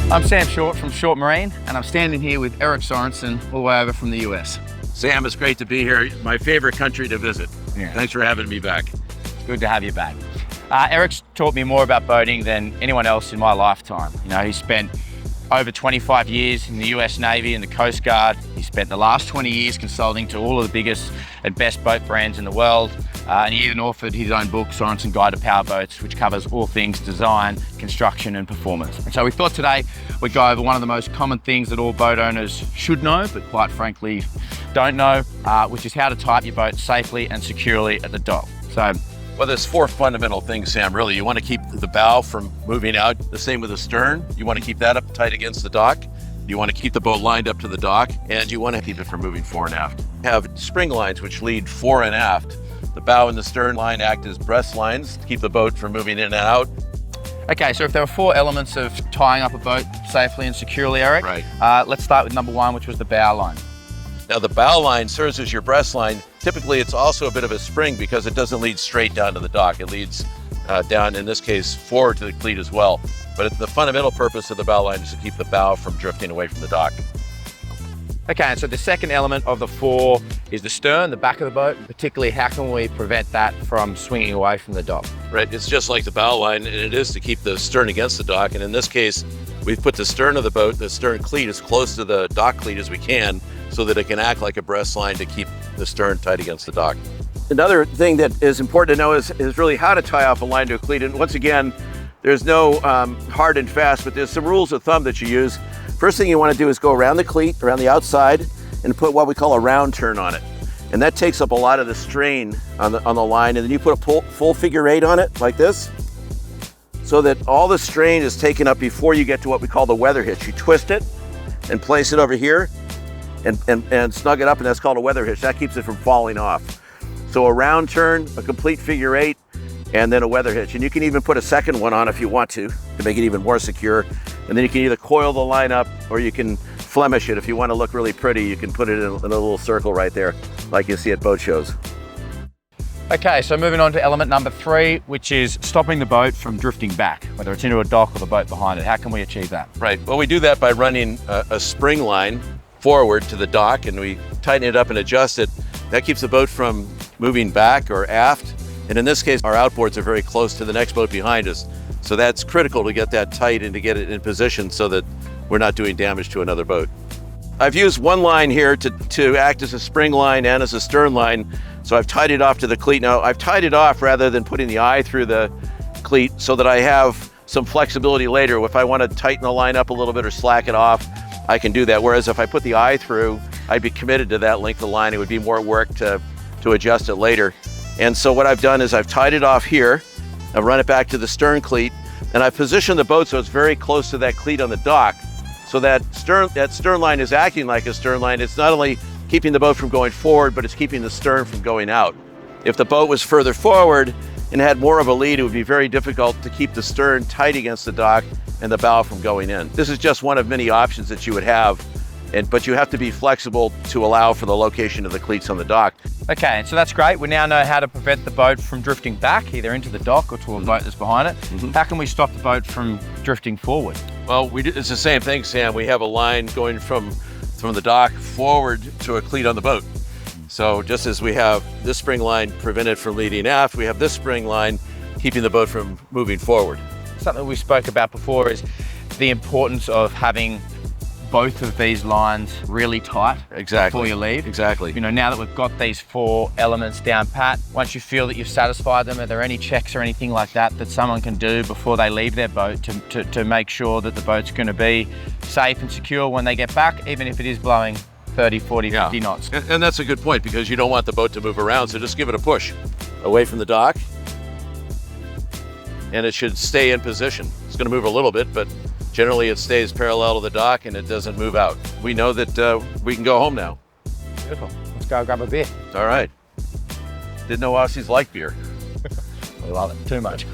I'm Sam Short from Short Marine, and I'm standing here with Eric Sorensen, all the way over from the US. Sam, it's great to be here. My favorite country to visit. Yeah. Thanks for having me back. Good to have you back. Eric's taught me more about boating than anyone else in my lifetime. You know, he spent over 25 years in the US Navy and the Coast Guard. He spent the last 20 years consulting to all of the biggest and best boat brands in the world. And he even authored his own book, Sorensen Guide to Power Boats, which covers all things design, construction, and performance. And so we thought today we'd go over one of the most common things that all boat owners should know, but quite frankly don't know, which is how to tie up your boat safely and securely at the dock. So, well, there's four fundamental things, Sam, really. You want to keep the bow from moving out. The same with the stern. You want to keep that up tight against the dock. You want to keep the boat lined up to the dock, and you want to keep it from moving fore and aft. Have spring lines which lead fore and aft. The bow and the stern line act as breast lines to keep the boat from moving in and out. Okay, so if there are four elements of tying up a boat safely and securely, Eric, right. Let's start with number one, which was the bow line. Now the bow line serves as your breast line. Typically it's also a bit of a spring because it doesn't lead straight down to the dock. It leads down, in this case, forward to the cleat as well. But the fundamental purpose of the bow line is to keep the bow from drifting away from the dock. Okay, and so the second element of the four is the stern, the back of the boat. Particularly, how can we prevent that from swinging away from the dock? Right, it's just like the bow line, and it is to keep the stern against the dock. And in this case, we've put the stern of the boat, the stern cleat, as close to the dock cleat as we can so that it can act like a breast line to keep the stern tight against the dock. Another thing that is important to know is really how to tie off a line to a cleat. And once again, there's no hard and fast, but there's some rules of thumb that you use. First thing you want to do is go around the cleat, around the outside, and put what we call a round turn on it. And that takes up a lot of the strain on the line. And then you put a full figure eight on it, like this, so that all the strain is taken up before you get to what we call the weather hitch. You twist it and place it over here and snug it up, and that's called a weather hitch. That keeps it from falling off. So a round turn, a complete figure eight, and then a weather hitch. And you can even put a second one on if you want to make it even more secure. And then you can either coil the line up or you can Flemish it. If you want to look really pretty, you can put it in a little circle right there, like you see at boat shows. Okay, so moving on to element number three, which is stopping the boat from drifting back, whether it's into a dock or the boat behind it. How can we achieve that? Right, well, we do that by running a spring line forward to the dock, and we tighten it up and adjust it. That keeps the boat from moving back or aft. And in this case, our outboards are very close to the next boat behind us. So that's critical to get that tight and to get it in position so that we're not doing damage to another boat. I've used one line here to act as a spring line and as a stern line. So I've tied it off to the cleat. Now I've tied it off rather than putting the eye through the cleat so that I have some flexibility later. If I want to tighten the line up a little bit or slack it off, I can do that. Whereas if I put the eye through, I'd be committed to that length of line. It would be more work to adjust it later. And so what I've done is I've tied it off here. I've run it back to the stern cleat, and I've positioned the boat so it's very close to that cleat on the dock. So that stern line is acting like a stern line. It's not only keeping the boat from going forward, but it's keeping the stern from going out. If the boat was further forward and had more of a lead, it would be very difficult to keep the stern tight against the dock and the bow from going in. This is just one of many options that you would have, but you have to be flexible to allow for the location of the cleats on the dock. Okay, so that's great. We now know how to prevent the boat from drifting back, either into the dock or to a boat that's behind it. How can we stop the boat from drifting forward? Well, it's the same thing, Sam. We have a line going from the dock forward to a cleat on the boat. So just as we have this spring line prevented from leading aft, we have this spring line keeping the boat from moving forward. Something we spoke about before is the importance of having both of these lines really tight before you leave. Exactly. You know, now that we've got these four elements down pat, once you feel that you've satisfied them, are there any checks or anything like that someone can do before they leave their boat to make sure that the boat's going to be safe and secure when they get back, even if it is blowing 30, 40, 50 knots? And that's a good point, because you don't want the boat to move around, so just give it a push away from the dock, and it should stay in position. It's going to move a little bit, but generally it stays parallel to the dock and it doesn't move out. We know that we can go home now. Beautiful. Let's go grab a beer. All right. Didn't know Aussies like beer. We love it too much.